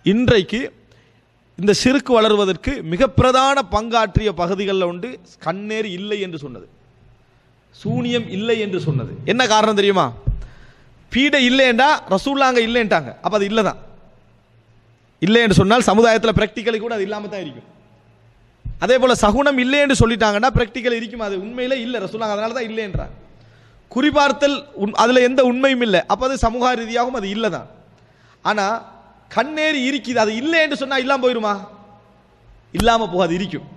இன்றைக்கு இந்த ஷிர்க் வளர்வதற்கு மிக பிரதான பங்காற்றிய பகுதிகளில் உண்டு கண்ணேர் இல்லை என்று சொன்னது, சூனியம் இல்லை என்று சொன்னது. என்ன காரணம் தெரியுமா? பீடை இல்லைண்டா ரசூல்லாங்க இல்லைன்ட்டாங்க, அப்போ அது இல்லை தான். இல்லை என்று சொன்னால் சமுதாயத்தில் ப்ராக்டிக்கலி கூட அது இல்லாமல் தான் இருக்கும். அதே போல் சகுனம் இல்லை என்று சொல்லிட்டாங்கன்னா ப்ராக்டிக்கல் இருக்கும், அது உண்மையிலே இல்லை ரசூல்லாங்க, அதனால தான் இல்லைன்றாங்க. குறிபார்த்தல் அதில் எந்த உண்மையும் இல்லை, அப்போ அது சமூக ரீதியாகவும் அது இல்லை தான். ஆனால் கண்ணேறி இருக்குது, அது இல்லை என்று சொன்னால் இல்லாமல் போயிடுமா? இல்லாமல் போகாது, இருக்கும்.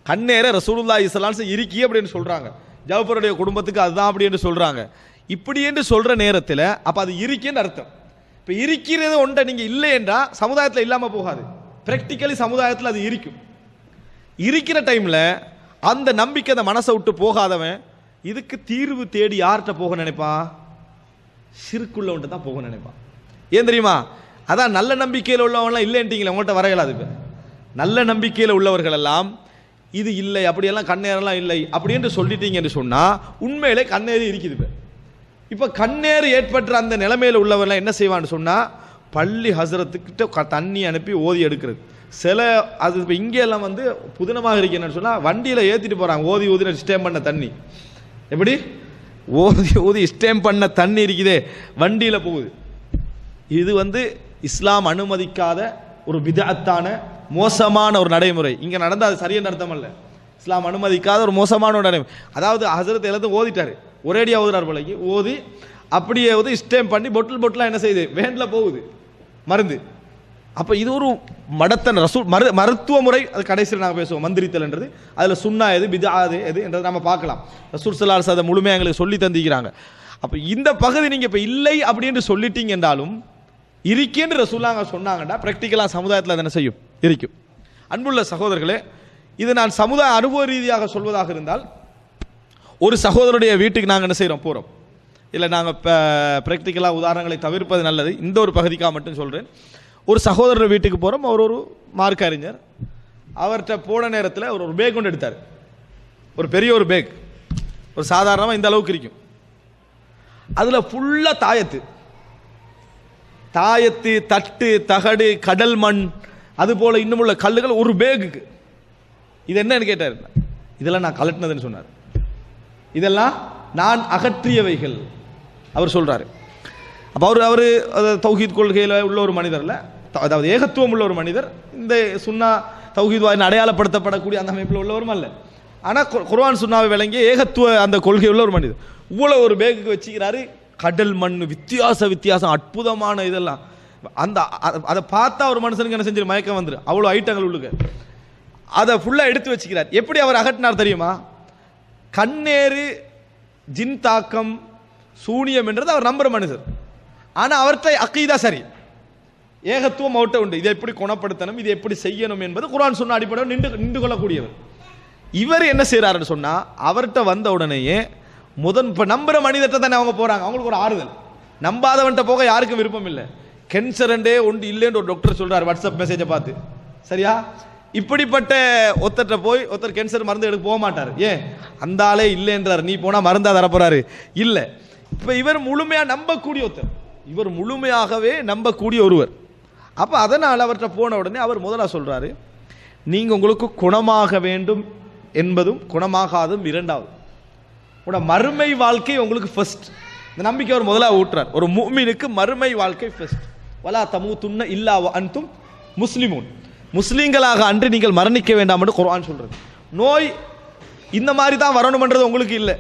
கண்ணேற ரசூலுல்லாஹி ஸல்லல்லாஹு அலைஹி வஸல்லம் இருக்கி அப்படின்னு சொல்கிறாங்க, ஜாஃபருடைய குடும்பத்துக்கு அதுதான் அப்படி என்று சொல்கிறாங்க. இப்படி என்று சொல்கிற நேரத்தில் அப்போ அது இருக்குன்னு அர்த்தம். இப்போ இருக்கிறது ஒன்றை நீங்கள் இல்லை என்றால் சமுதாயத்தில் இல்லாமல் போகாது, ப்ராக்டிக்கலி சமுதாயத்தில் அது இருக்கும். இருக்கிற டைமில் அந்த நம்பிக்கை அந்த மனசை விட்டு போகாதவன் இதுக்கு தீர்வு தேடி யார்கிட்ட போக நினைப்பான்? ஷிர்க்குள்ளவன்ட்டு தான் போக நினைப்பான். ஏன் தெரியுமா? அதான் நல்ல நம்பிக்கையில் உள்ளவங்களாம் இல்லைன்ட்டீங்களே, உங்கள்கிட்ட வரையலாது. இப்போ நல்ல நம்பிக்கையில் உள்ளவர்கள் எல்லாம் இது இல்லை, அப்படியெல்லாம் கண்ணேரெல்லாம் இல்லை அப்படின்னு சொல்லிட்டீங்கன்னு சொன்னால் உண்மையிலே கண்ணேறு இருக்குது. இப்போ கண்ணேறு ஏற்பட்ட அந்த நிலைமையில் உள்ளவரெல்லாம் என்ன செய்வான்னு சொன்னால் பள்ளி ஹசரத்துக்கிட்ட தண்ணி அனுப்பி ஓதி எடுக்கிறது. சில அது இப்போ இங்கெல்லாம் வந்து புதினமாக இருக்குன்னு சொன்னால் வண்டியில் ஏற்றிட்டு போகிறாங்க, ஓதி ஊதி ஸ்டேம் பண்ண தண்ணி. எப்படி ஓதி ஊதி ஸ்டேம் பண்ண தண்ணி இருக்குதே வண்டியில் போகுது. இது வந்து இஸ்லாம் அனுமதிக்காத ஒரு பிதஅத்தான மோசமான ஒரு நடைமுறை. இங்கே நடந்தால் அது சரியான அர்த்தம் அல்ல, இஸ்லாம் அனுமதிக்காத ஒரு மோசமான ஒரு நடைமுறை. அதாவது ஹசரத் எல்லாத்தையும் ஓதிட்டாரு, ஒரேடியாக ஓதுறார் போலக்கு, ஓதி அப்படியே ஓதி ஸ்டேம் பண்ணி பொட்டிலாக என்ன செய்யுது, வேனில் போகுது மருந்து. அப்போ இது ஒரு மடத்தன் ரசூல் மருத்துவ முறை. அது கடைசியில் நாங்கள் பேசுவோம் மந்திரித்தல்ன்றது, அதில் சுன்னா எது பிதஅத் எது என்றதை நம்ம பார்க்கலாம். ரசூல் ஸல்லல்லாஹு அலைஹி வஸல்லம் முழுமையாக எங்களுக்கு சொல்லி தந்திக்கிறாங்க. அப்போ இந்த பகுதி நீங்கள் இப்போ இல்லை அப்படின்னு சொல்லிட்டீங்க என்றாலும் இருக்கேன்னு ரசூலுல்லாஹ் சொன்னாங்கடா ப்ராக்டிக்கலாக சமுதாயத்தில் அது என்ன செய்யும், இருக்கும். அன்புள்ள சகோதரர்களே, இது நான் சமுதாய அனுபவ ரீதியாக சொல்வதாக இருந்தால், ஒரு சகோதரருடைய வீட்டுக்கு நாங்கள் என்ன செய்கிறோம், போகிறோம். இல்லை நாங்கள் இப்போ ப்ராக்டிக்கலாக உதாரணங்களை தவிர்ப்பது நல்லது, இந்த ஒரு பகுதிக்காக மட்டும் சொல்கிறேன். ஒரு சகோதரர் வீட்டுக்கு போகிறோம், அவர் ஒரு மார்க் அறிஞர். அவர்கிட்ட போன நேரத்தில் ஒரு பேக் கொண்டு எடுத்தார், ஒரு பெரிய ஒரு பேக், ஒரு சாதாரணமாக இந்த அளவுக்கு இருக்கும். அதில் ஃபுல்லாக தாயத்து தட்டு தகடு கடல் மண் அதுபோல் இன்னுமுள்ள கல்லுகள் ஒரு பேகுக்கு. இது என்னன்னு கேட்டார். இதெல்லாம் நான் கலட்டினதுன்னு சொன்னார், இதெல்லாம் நான் அகற்றியவைகள் அவர் சொல்கிறாரு. அப்போ அவர் தௌஹீத் கொள்கையில் உள்ள ஒரு மனிதர்ல, அதாவது ஏகத்துவம் உள்ள ஒரு மனிதர், இந்த சுன்னா தௌஹீத் அடையாளப்படுத்தப்படக்கூடிய அந்த அமைப்பில் உள்ளவரும் அல்ல. ஆனால் குர்ஆன் சுன்னாவை விளங்கிய ஏகத்துவ அந்த கொள்கை உள்ள ஒரு மனிதர். இவ்வளோ ஒரு பேகுக்கு வச்சுக்கிறாரு, கடல் மண் வித்தியாசம் அற்புதமான இதெல்லாம். அந்த அதை பார்த்தா ஒரு மனுஷனுக்கு என்ன செஞ்சு மயக்கம் வந்துடும், அவ்வளோ ஐட்டங்கள் உள்ளுக்கு. அதை ஃபுல்லாக எடுத்து வச்சுக்கிறார். எப்படி அவர் அகற்றினார் தெரியுமா? கண்ணேறு ஜின் தாக்கம் சூனியம் என்றது அவர் நம்புற மனுஷர். ஆனால் அவர்கிட்ட அக்கீதா சரி, ஏகத்துவம் அவர்கிட்ட உண்டு. இதை எப்படி குணப்படுத்தணும், இதை எப்படி செய்யணும் என்பது குர்ஆன் சொன்ன அடிப்படையில் நின்று கொள்ளக்கூடியவர். இவர் என்ன செய்கிறாருன்னு சொன்னால், அவர்கிட்ட வந்த உடனேயே இப்போ நம்புற மனிதர்கிட்ட தானே அவங்க போகிறாங்க, அவங்களுக்கு ஒரு ஆறுதல். நம்பாதவன்கிட்ட போக யாருக்கும் விருப்பம் இல்லை. கேன்சரண்டே ஒன்று இல்லைன்னு ஒரு டாக்டர் சொல்கிறார் வாட்ஸ்அப் மெசேஜை பார்த்து, சரியா? இப்படிப்பட்ட ஒருத்தர்கிட்ட போய் ஒருத்தர் கேன்சர் மருந்து எடுக்க போக மாட்டார். ஏன்? அந்த ஆளே இல்லைன்றார், நீ போனால் மருந்தா தரப்போறாரு இல்லை. இப்போ இவர் முழுமையாக நம்பக்கூடிய ஒருத்தர், இவர் முழுமையாகவே நம்பக்கூடிய ஒருவர். அப்போ அதனால் அவர்கிட்ட போன உடனே அவர் முதலாக சொல்கிறாரு, நீங்கள் உங்களுக்கு குணமாக வேண்டும் என்பதும் குணமாகாதும் இரண்டாவது, உங்களோட மறுமை வாழ்க்கை உங்களுக்கு ஃபர்ஸ்ட். இந்த நம்பிக்கை அவர் முதலாக ஊட்டுறார். ஒரு முஃமினுக்கு மறுமை வாழ்க்கை ஃபர்ஸ்ட். வலா தமூதுன்ன இல்லா வ அன்தும் முஸ்லிமூன், முஸ்லீம்களாக அன்று நீங்கள் மரணிக்க வேண்டாம் என்று குர்ஆன் சொல்கிறது. நோய் இந்த மாதிரி தான் வரணும்ன்றது உங்களுக்கு இல்லை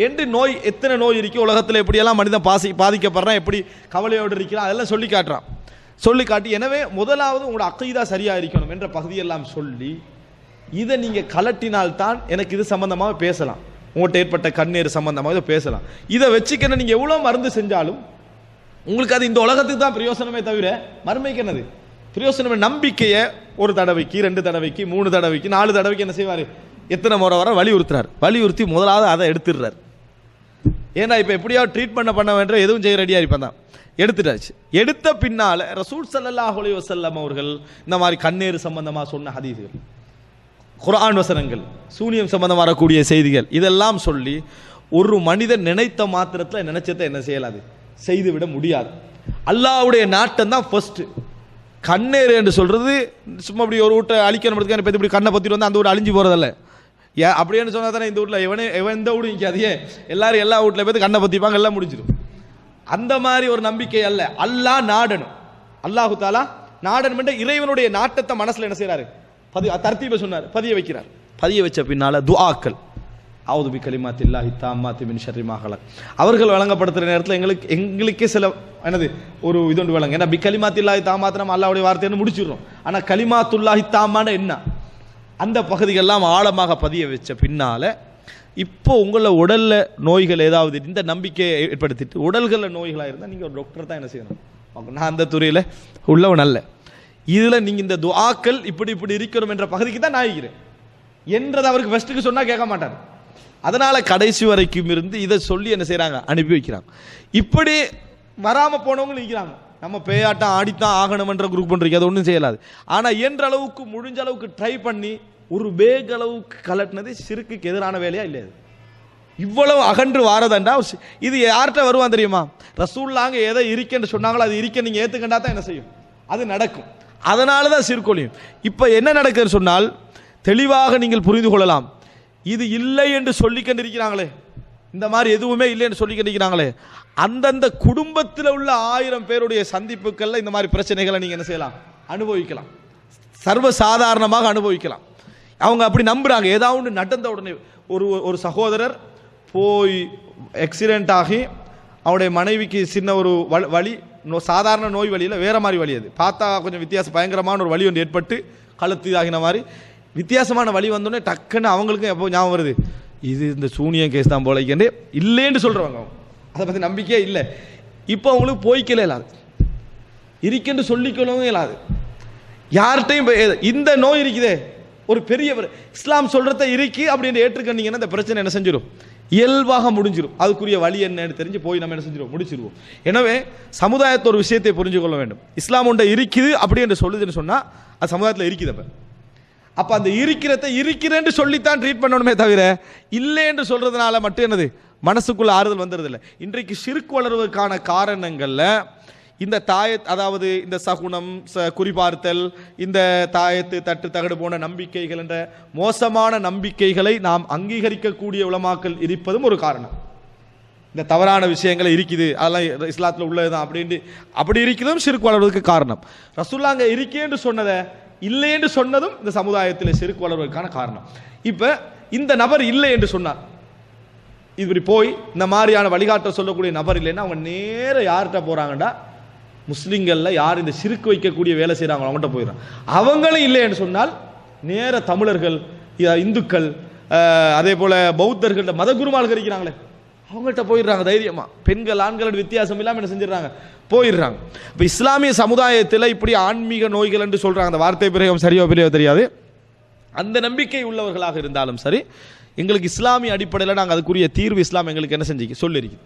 என்று, நோய் எத்தனை நோய் இருக்குது உலகத்தில், எப்படியெல்லாம் மனிதன் பாதிக்கப்படுறான், எப்படி கவலையோடு இருக்கிறான், அதெல்லாம் சொல்லி காட்டுறான். சொல்லி காட்டி, எனவே முதலாவது உங்களோட அக்கீதா சரியாக இருக்கணும் என்ற பகுதியெல்லாம் சொல்லி, இதை நீங்கள் கலட்டினால்தான் எனக்கு இது சம்பந்தமாக பேசலாம், உங்கள்கிட்ட ஏற்பட்ட கண்ணீர் சம்பந்தமாக இதை பேசலாம். இதை வச்சுக்கணும். நீங்கள் எவ்வளோ மருந்து செஞ்சாலும் உங்களுக்கு அது இந்த உலகத்துக்கு தான் பிரயோசனமே தவிர மறுமைக்கு என்னது பிரயோசனமே? நம்பிக்கையை ஒரு தடவைக்கு 2 தடவைக்கு 3 தடவைக்கு 4 தடவைக்கு என்ன செய்வார், எத்தனை முறை வர வலியுறுத்துறார். வலியுறுத்தி முதலாவது அதை எடுத்துடுறார். ஏன்னா இப்போ எப்படியாவது ட்ரீட்மெண்ட் பண்ண வேண்டிய எதுவும் செய்ய ரெடியாக இருப்பேன் தான், எடுத்துட்டாச்சு. எடுத்த பின்னால் ரசூல் ஸல்லல்லாஹு அலைஹி வஸல்லம் அவர்கள் இந்த மாதிரி கண்ணீர் சம்பந்தமாக சொன்ன ஹதீஸ்கள், குர்ஆன் வசனங்கள், சூனியம் சம்பந்தமாக வரக்கூடிய செய்திகள், இதெல்லாம் சொல்லி ஒரு மனிதன் நினைத்த மாத்திரத்தில் நினைச்சதை என்ன செய்யலாது, செய்துவிட முடியாது. அல்லாஹ்வுடைய நாட்டம் தான் ஃபர்ஸ்ட். கண்ணேறு என்று சொல்றது சும்மா இப்படி ஒரு வீட்டை அழிக்கணும் இப்படி கண்ணை பற்றிட்டு வந்து அந்த வீடு அழிஞ்சு போகிறதல்ல. ஏன் அப்படின்னு சொன்னால் தானே இந்த வீட்டில் எவன் இந்த வீடு நிற்காதே, எல்லாரும் எல்லா வீட்டில் போய் கண்ணை பற்றிப்பாங்க, எல்லாம் முடிச்சிடும். அந்த மாதிரி ஒரு நம்பிக்கை அல்ல. அல்லாஹ் நாடணும், அல்லாஹு தாலா நாடணும். இறைவனுடைய நாட்டத்தை மனசில் என்ன செய்கிறாரு, தர்த்தீபை சொன்னார், பதிய வைக்கிறார். பதிய வச்ச பின்னால துஆக்கள், அவுது பி கலிமாத்தில்லாஹி தாம்மாத்தி மின் ஷர்ரி மா ஹலக், அவர்கள் வழங்கப்படுத்துகிற நேரத்தில் எங்களுக்கே சில என்னது ஒரு இதொண்டு வழங்க. ஏன்னா பி கலிமாத்தில்லாஹி தாம்மாத்து நம்ம அல்லாஹ்வுடைய வார்த்தைன்னு முடிச்சிடுறோம். ஆனால் கலிமாத்துல்லாஹி தாம்மான என்ன, அந்த பகுதிகளெல்லாம் ஆழமாக பதிய வச்ச பின்னால இப்போ உங்களை உடல்ல நோய்கள் ஏதாவது இந்த நம்பிக்கையை ஏற்படுத்திட்டு உடல்களில் நோய்களாக இருந்தால் நீங்கள் ஒரு டாக்டர் தான் என்ன செய்யணும். நான் அந்த துறையில் உள்ளவன் அல்ல. இதில் நீங்கள் இந்த துஆக்கள் இப்படி இப்படி இருக்கணும் என்ற பகுதிக்கு தான் நான் இருக்கிறேன் என்றது அவருக்கு ஃபஸ்ட்டுக்கு சொன்னால் கேட்க மாட்டார். அதனால் கடைசி வரைக்கும் இருந்து இதை சொல்லி என்ன செய்கிறாங்க, அனுப்பி வைக்கிறாங்க. இப்படி வராமல் போனவங்களும் இருக்கிறாங்க. நம்ம பேயாட்டம் ஆடித்தான் ஆகணும்ன்ற குரூப் பண்ணுறீங்க, அது ஒன்றும் செய்யலாது. ஆனால் என்ற அளவுக்கு முடிஞ்ச அளவுக்கு ட்ரை பண்ணி ஒரு பேக் அளவுக்கு கலட்டினது சிறுக்குக்கு எதிரான வேலையா இல்லை. இவ்வளவு அகன்று வாரதண்டா இது யார்கிட்ட வருவான் தெரியுமா, ரசூல்லாங்க எதை இருக்கேன்னு சொன்னாங்களோ அது இருக்க நீங்கள் ஏற்றுக்கண்டா தான் என்ன செய்யும், அது நடக்கும். அதனால தான் சிறுக்கொழியும். இப்போ என்ன நடக்குதுன்னு சொன்னால் தெளிவாக நீங்கள் புரிந்து கொள்ளலாம். இது இல்லை என்று சொல்லிக்கொண்டிருக்கிறாங்களே, இந்த மாதிரி எதுவுமே இல்லை என்று சொல்லிக்கொண்டிருக்கிறாங்களே, அந்தந்த குடும்பத்தில் உள்ள 1000 பேருடைய சந்திப்புகளில் இந்த மாதிரி பிரச்சனைகளை நீங்கள் என்ன செய்யலாம், அனுபவிக்கலாம், சர்வசாதாரணமாக அனுபவிக்கலாம். அவங்க அப்படி நம்புகிறாங்க. ஏதாவது ஒன்று நடந்த உடனே ஒரு சகோதரர் போய் ஆக்சிடென்ட் ஆகி அவருடைய மனைவிக்கு சின்ன ஒரு வலி, சாதாரண நோய் வழியில் வேறு மாதிரி வலி, அது பார்த்தா கொஞ்சம் வித்தியாசம், பயங்கரமான ஒரு வலி ஒன்று ஏற்பட்டு கழுத்து ஆகின மாதிரி வித்தியாசமான வலி வந்தோடனே டக்குன்னு அவங்களுக்கும் எப்போ ஞாபகம் வருது, இது இந்த சூனியம் கேஸ் தான் போலைக்கே இல்லைன்னு சொல்கிறவங்க, அவங்க அதை பற்றி நம்பிக்கையே இல்லை. இப்போ அவங்களுக்கு போய்க்கல இல்லாது, இருக்குன்னு சொல்லிக்கொள்ளவும் இல்லாது. யார்கிட்டையும் இந்த நோய் இருக்குதே ஒரு பெரிய இஸ்லாம் சொல்கிறத இருக்கு அப்படின்னு ஏற்றுக்கண்டீங்கன்னா இந்த பிரச்சனை என்ன செஞ்சிடும், இயல்பாக முடிஞ்சிடும். அதுக்குரிய வழி என்னன்னு தெரிஞ்சு போய் நம்ம என்ன செஞ்சிடும், முடிச்சிருவோம். எனவே சமுதாயத்தை ஒரு விஷயத்தை புரிஞ்சு கொள்ள வேண்டும். இஸ்லாம் ஒன்றை இருக்குது அப்படி என்று சொல்லுதுன்னு சொன்னால் அது சமுதாயத்தில் இருக்குது. அப்போ அந்த இருக்கிறத இருக்கிறேன்னு சொல்லித்தான் ட்ரீட் பண்ணணுமே தவிர இல்லை என்று சொல்றதுனால மட்டும் என்னது மனசுக்குள்ள ஆறுதல் வந்துடுதில்லை. இன்றைக்கு ஷிர்க் வளர்வதற்கான காரணங்களில் இந்த தாயத், அதாவது இந்த சகுனம், குறிபார்த்தல், இந்த தாயத்து தட்டு தகடு போன நம்பிக்கைகள் என்ற மோசமான நம்பிக்கைகளை நாம் அங்கீகரிக்கக்கூடிய உலமாக்கள் இருப்பதும் ஒரு காரணம். இந்த தவறான விஷயங்கள் இருக்குது, அதெல்லாம் இஸ்லாத்தில் உள்ளதுதான் அப்படின்ட்டு அப்படி இருக்கிறதும் ஷிர்க் வளர்வதற்கு காரணம். ரசூலுல்லாஹ் இருக்கேன்னு சொன்னதை இல்லைன்னு சொன்னதும் இந்த சமுதாயத்தில் ஷிர்க் வளர்வதற்கான காரணம். இப்போ இந்த நபர் இல்லை என்று சொன்னார், இப்படி போய் இந்த மாதிரியான வழிகாட்ட சொல்லக்கூடிய நபர் இல்லைன்னா அவங்க நேர யார்கிட்ட போகிறாங்கடா, முஸ்லீம்களில் யார் இந்த ஷிர்க் வைக்கக்கூடிய வேலை செய்கிறாங்களோ அவங்கள்ட்ட போயிடுறாங்க. அவங்களும் இல்லை என்று சொன்னால் நேர தமிழர்கள், இந்துக்கள், அதே போல் பௌத்தர்கள், மத குருமார்கள் இருக்கிறாங்களே அவங்கள்ட்ட போயிடுறாங்க தைரியமாக. பெண்கள் ஆண்களோட வித்தியாசம் இல்லாமல் என்ன செஞ்சிடறாங்க, போயிடுறாங்க. இப்போ இஸ்லாமிய சமுதாயத்தில் இப்படி ஆன்மீக நோய்கள் என்று சொல்கிறாங்க, அந்த வார்த்தை பிரயோகம் சரியோ பெரியோ தெரியாது. அந்த நம்பிக்கை உள்ளவர்களாக இருந்தாலும் சரி, எங்களுக்கு இஸ்லாமிய அடிப்படையில் நாங்கள் அதுக்குரிய தீர்வு இஸ்லாம் எங்களுக்கு என்ன செஞ்சு சொல்லிருக்கு.